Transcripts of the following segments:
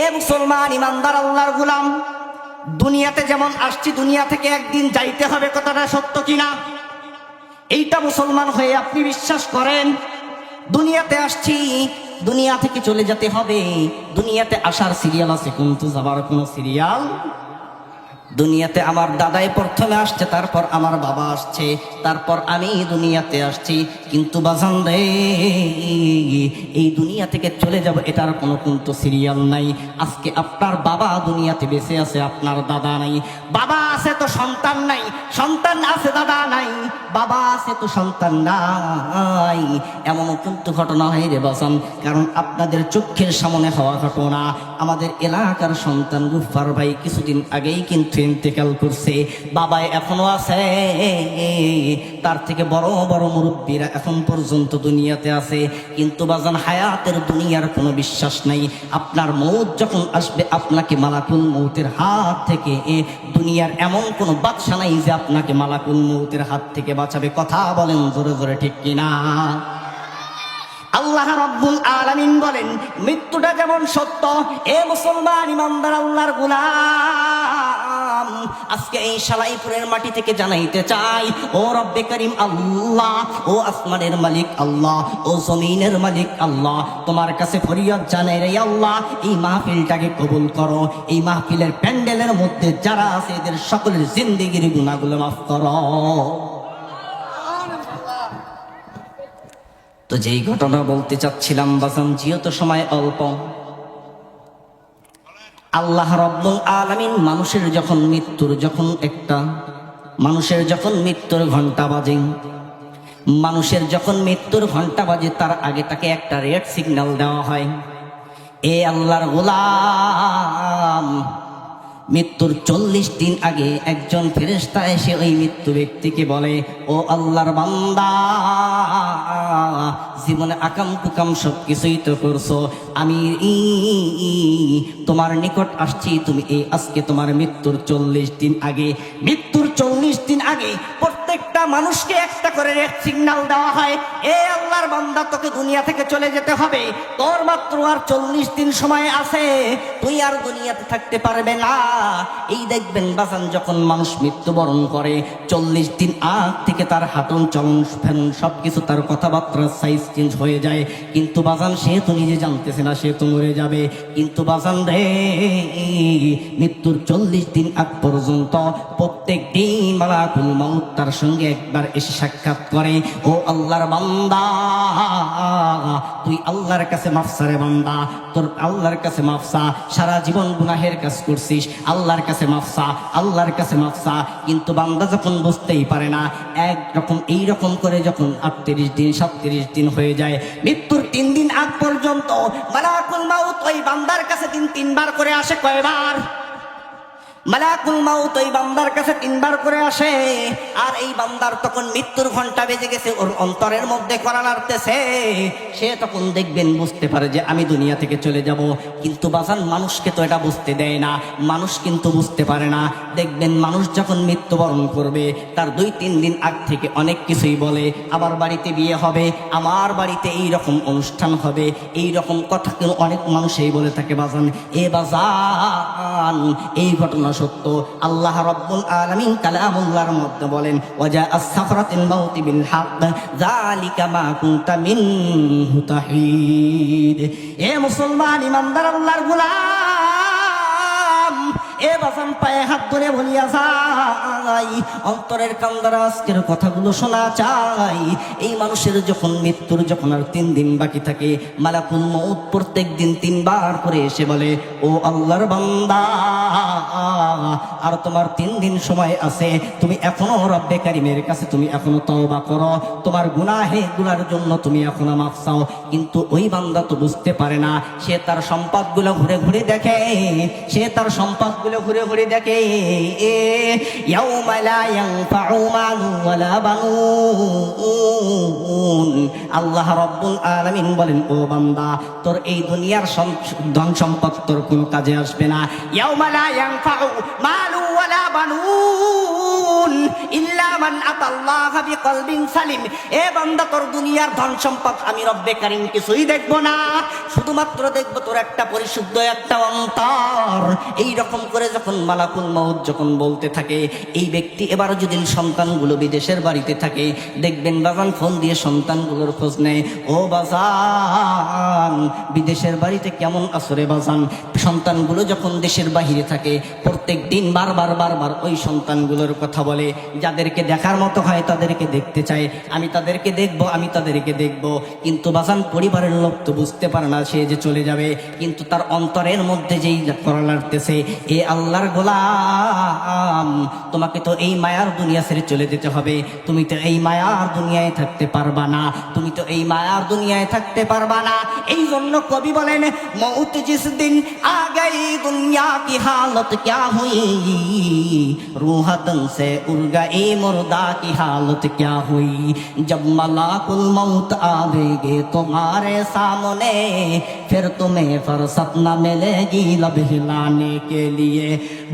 এ মুসলমান ইমানদার আল্লাহর গোলাম, দুনিয়াতে যেমন আসছি দুনিয়া থেকে একদিন যাইতে হবে, কথাটা সত্য কিনা? এইটা মুসলমান হয়ে আপনি বিশ্বাস করেন? দুনিয়াতে আসছি, দুনিয়া থেকে চলে যেতে হবে। দুনিয়াতে আসার সিরিয়াল আছে, কিন্তু যাবার কোনো সিরিয়াল। দুনিয়াতে আমার দাদাই প্রথমে আসছে, তারপর আমার বাবা আসছে, তারপর আমি দুনিয়াতে আসছি। কিন্তু বাজান রে, এই দুনিয়া থেকে চলে যাব এটার কোনো কিন্তু সিরিয়াল নাই। আজকে আপনার বাবা দুনিয়াতে বেঁচে আছে, আপনার দাদা নাই। বাবা আছে তো সন্তান নাই, সন্তান আছে দাদা নাই, বাবা আছে তো সন্তান নাই। এমনও কিন্তু ঘটনা হয় রে বাজান, কারণ আপনাদের চোখের সামনে হওয়া ঘটনা। আমাদের এলাকার সন্তান গুফার ভাই কিছুদিন আগেই কিন্তু ইন্তেকাল করছে। বাবা এখনো আছে, তার থেকে বড় বড় মুরব্বীরা এখন পর্যন্ত দুনিয়াতে আছে। কিন্তু বাজান, হায়াতের দুনিয়ার কোনো বিশ্বাস নাই। আপনার মৌত যখন আসবে, আপনাকে মালাকুল মৌতের হাত থেকে, দুনিয়ার এমন কোনো বাদশা নাই যে আপনাকে মালাকুল মৌতের হাত থেকে বাঁচাবে। কথা বলেন জোরে জোরে, ঠিক কিনা? আল্লাহ রাব্বুল আলামিন বলেন, মৃত্যুটা যেমন সত্য, এ মুসলমান ইমানদার আল্লাহর গোলাম, আজকে এই সালাইপুরের মাটি থেকে জানাইতে চাই, ও রব্বে করিম আল্লাহ, ও আসমানের মালিক আল্লাহ, ও জমিনের মালিক আল্লাহ, তোমার কাছে ফরিয়াদ জানাই রে আল্লাহ, এই মাহফিলটাকে কবুল করো। এই মাহফিলের প্যান্ডেলের মধ্যে যারা আছে এদের সকলের জিন্দেগির গুনাহগুলো মাফ করো। তো যেই ঘটনা বলতে চাচ্ছিলাম বাজান, যেহেতু সময় অল্প, আল্লাহ রাব্বুল আলামিন মানুষের যখন মৃত্যুর ঘন্টা বাজে, মানুষের যখন মৃত্যুর ঘন্টা বাজে, তার আগে তাকে একটা রেড সিগন্যাল দেওয়া হয়। এ আল্লাহর গোলাম, মৃত্যুর 40 দিন আগে একজন ফেরেশতা এসে ওই মৃত্যু ব্যক্তিকে বলে, ও আল্লাহর বান্দা, জীবনে আকাম কুকাম সব কিছুই তো করছো, আমি তোমার নিকট আসছি, তুমি এই আজকে তোমার মৃত্যুর 40 দিন আগে, মৃত্যুর 40 দিন আগে প্রত্যেকটা মানুষকে একটা করে রেড সিগন্যাল দেওয়া হয়। এ আল্লাহর বান্দা, তোকে দুনিয়া থেকে চলে যেতে হবে, তোর মাত্র আর 40 দিন সময় আছে, তুই আর দুনিয়াতে থাকতে পারবে না। এই দেখবেন বাজান, যখন মানুষ মৃত্যুবরণ করে 40 দিন আগ থেকে তার হাঁটন চলন ফেরন সবকিছু, তার কথাবার্তার সাইজ চেঞ্জ হয়ে যায়। কিন্তু বাজান, সে তো নিজে জানতেছে না সে তো মরে যাবে। কিন্তু বাজান রে, মৃত্যুর 40 দিন আগ পর্যন্ত প্রত্যেক দিন মালাকুল মউত তার সঙ্গে একবার এসে সাক্ষাৎ করে, ও আল্লাহর বান্দা, তুই আল্লাহর কাছে মাফসারে বান্দা, তোর আল্লাহর কাছে মাফসা, সারা জীবন গুনাহের কাজ করছিস, আল্লাহর কাছে মাফসা, আল্লাহর কাছে মাফসা। কিন্তু বান্দা যখন বুঝতেই পারে না, একরকম এইরকম করে যখন 38 দিন 37 দিন হয়ে যায়, মৃত্যুর 3 দিন আগ পর্যন্ত মালাকুল মউত ওই বান্দার কাছে 3বার করে আসে। কয়বার? মালাকুল মউত ওই বান্দার কাছে 3বার করে আসে। আর এই বান্দার তখন মৃত্যুর ঘন্টা বেজে গেছে, ওর অন্তরের মধ্যে কড়া নাড়তেছে। সে তখন দেখবেন বুঝতে পারে যে আমি দুনিয়া থেকে চলে যাব। কিন্তু বাজান, মানুষকে তো এটা বুঝতে দেয় না, মানুষ কিন্তু বুঝতে পারে না। দেখবেন মানুষ যখন মৃত্যুবরণ করবে, তার 2-3 দিন আগ থেকে অনেক কিছুই বলে, আমার বাড়িতে বিয়ে হবে, আমার বাড়িতে এই রকম অনুষ্ঠান হবে, এই রকম কথা কিন্তু অনেক মানুষই বলে থাকে বাজান। এ বাজান, এই ঘটনা সত্য। আল্লাহ রাব্বুল আলামিন কালামুল্লাহর মধ্যে বলেন, ওয়াজা আস-সাফরাতুল মাউতি বিল হক যালিকা মা কুনতা মিনহু তাহিদ। এ মুসলমান ইমানদার আল্লাহর গোলাম, এ বাজান, পায়ে হাত ধরে বলিয়া যাই, অন্তরের কান্দার আজকের কথাগুলো শোনা চাই। এই মানুষের যখন মৃত্যুর যখন আর 3 দিন বাকি থাকে, মালাকুল মউত প্রত্যেক দিন 3বার করে এসে বলে, ও আল্লাহর বান্দা, আর তোমার 3 দিন সময় আছে, তুমি এখনো রব্বে কারিমের কাছে তুমি এখনো তওবা করো, তোমার গুনাহের জন্য তুমি এখনো মাফ চাও। কিন্তু ওই বান্দা তো বুঝতে পারে না, সে তার সম্পদগুলো ঘুরে ঘুরে দেখে, সে তার সম্পদগুলো ঘুরে ঘুরে দেখে। ইয়াউমা লা ইয়ানফাউ মালু ওয়ালা বানুন। আল্লাহ রাব্বুল আলামিন বলেন, ও বান্দা, তোর এই দুনিয়ার ধন সম্পদ তোর কোনো কাজে আসবে না। ইয়াউমা লা ইয়ানফাউ মালু ওয়ালা বানুন। ইল্লা মান আতাল্লাহ বিকলবিন সালিম। এ বান্দা, তোর দুনিয়ার ধন সম্পদ আমি রব্বে কারীম কিছুই দেখবো না, শুধুমাত্র দেখবো তোর একটা পরিশুদ্ধ একটা অন্তর। এই রকম করে যখন মালাকুল মউত যখন বলতে থাকে, এই ব্যক্তি এবার যদি সন্তানগুলো বিদেশের বাড়িতে থাকে, দেখবেন বাজান ফোন দিয়ে সন্তানগুলোর খোঁজ নেয়, ও বাজান বিদেশের বাড়িতে কেমন আসরে বাজান। সন্তানগুলো যখন দেশের বাহিরে থাকে, প্রত্যেক দিন বারবার ওই সন্তানগুলোর কথা বলে, যাদেরকে দেখার মতো হয় তাদেরকে দেখতে চায়, আমি তাদেরকে দেখবো, আমি তাদেরকে দেখবো। কিন্তু বাজান পরিবারের লোক তো বুঝতে পারে না সে যে চলে যাবে, কিন্তু তার অন্তরের মধ্যে যেই করা লাগতেছে, এ আল্লাহর গোলাম, তোমাকে তো এই মায়ার দুনিয়া ছেড়ে চলে যেতে হবে, তুমি তো এই মায়ার দুনিয়ায় থাকতে পারবা না, তুমি তো এই মায়ার দুনিয়ায় থাকতে পারবা না। এই জন্য কবি বলেন, মউত জিস দিন আ গই দুনিয়া কি হালত ক্যা হুই, रूह तन से उड़ गई मुर्दा की हालत क्या हुई, जब मलाकुल मौत आवेगे तुम्हारे सामने, फिर तुम्हें फुर्सत न मिलेगी लब हिलाने के लिए।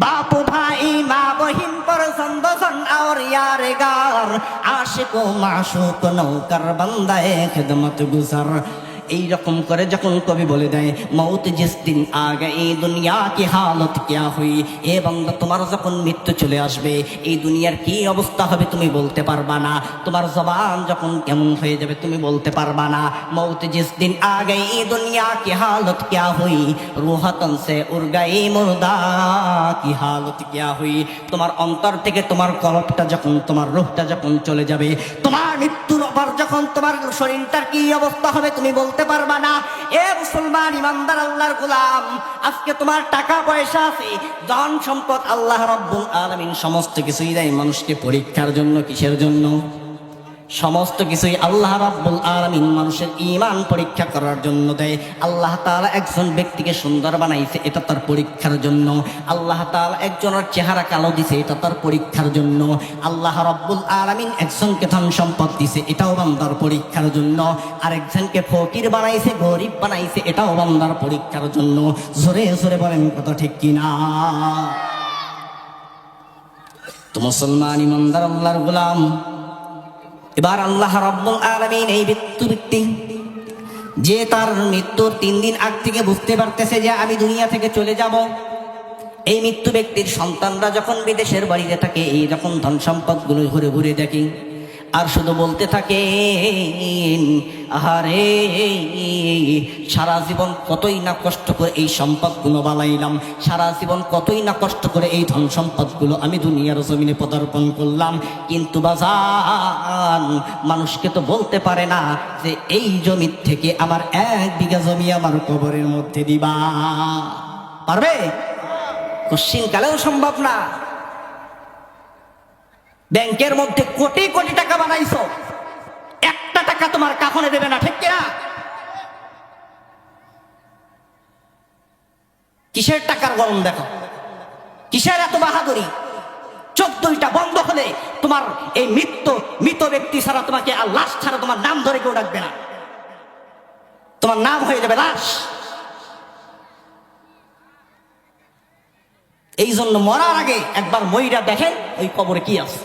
बाप भाई माँ बहिन पर संदसन और यारगार, आशिको माशूक नौकर बंदे खिदमत गुजर। এই রকম করে যখন কবি বলে দেয়, মউত জিস দিন আ গই দুনিয়া কি হালত ক্যা হুই, এ বান্দা তোমার যখন মৃত্যু চলে আসবে, এই দুনিয়ার কি অবস্থা হবে তুমি বলতে পারবা না, তোমার জবান যখন কেমন হয়ে যাবে তুমি বলতে পারবা না। মউত জিস দিন আ গই দুনিয়া কি হালত ক্যা হুই, রূহ তন সে উড় গই মুর্দা কি হালত ক্যা হুই, তোমার অন্তর থেকে তোমার কলবটা যখন, তোমার রূহটা যখন চলে যাবে, তোমার মৃত্যুর পর যখন তোমার শরীরটার কি অবস্থা হবে তুমি বলতে পারবা না। এ মুসলমান ইমানদার আল্লাহর গোলাম, আজকে তোমার টাকা পয়সা আছে, ধন সম্পদ, আল্লাহ রাব্বুল আলামিন সমস্ত কিছুই দেয় মানুষকে পরীক্ষার জন্য। কিসের জন্য? সমস্ত কিছুই আল্লাহ রাব্বুল আলামিন মানুষের ঈমান পরীক্ষা করার জন্য দেয়। আল্লাহ তাআলা একজন ব্যক্তিকে সুন্দর বানাইছে, এটা তার পরীক্ষার জন্য। আল্লাহ তাআলা একজনের চেহারা কালো দিছে, এটা তার পরীক্ষার জন্য। আল্লাহ রাব্বুল আলামিন একজনকে ধন সম্পদ দিছে, এটাও বান্দার পরীক্ষার জন্য। আরেকজনকে ফকির বানাইছে, গরিব বানাইছে, এটাও বান্দার পরীক্ষার জন্য। জোরে জোরে বলেন কথা ঠিক কিনা? তো মুসলমান ইমানদার আল্লাহর গোলাম, এবার আল্লাহ রাব্বুল আলামিন এই ব্যক্তি যে তার মৃত্যুর 3 দিন আগ থেকে বুঝতে পারতেছে যে আমি দুনিয়া থেকে চলে যাব, এই মৃত্যু ব্যক্তির সন্তানরা যখন বিদেশের বাড়িতে থাকে, এই যখন ধন সম্পদ গুলো ঘুরে ঘুরে দেখি, আর শুধু বলতে থাকে, আহারে সারা জীবন কতই না কষ্ট করে এই সম্পদগুলো বানাইলাম, সারা জীবন কতই না কষ্ট করে এই ধন সম্পদগুলো আমি দুনিয়ার জমিনে পদার্পণ করলাম, কিন্তু বাজান মানুষকে তো বলতে পারে না যে এই জমি থেকে আমার 1 বিঘা জমি আমার কবরের মধ্যে দিবা। পারবে? কোশ্চিন কালেও সম্ভব না। ব্যাংকের মধ্যে কোটি কোটি টাকা বানাইছো, 1টা টাকা তোমার কাফনে দেবে না, ঠিক কিনা? কিসের টাকার গরম দেখো, কিসের এত বাহাদুরি? 14টা বন্ধ হলে তোমার এই মৃত ব্যক্তি ছাড়া, তোমাকে আর লাশ ছাড়া তোমার নাম ধরে কেউ ডাকবে না, তোমার নাম হয়ে যাবে লাশ। এই জন্য মরার আগে একবার মইরা দেখেন ওই কবরে কি আছে।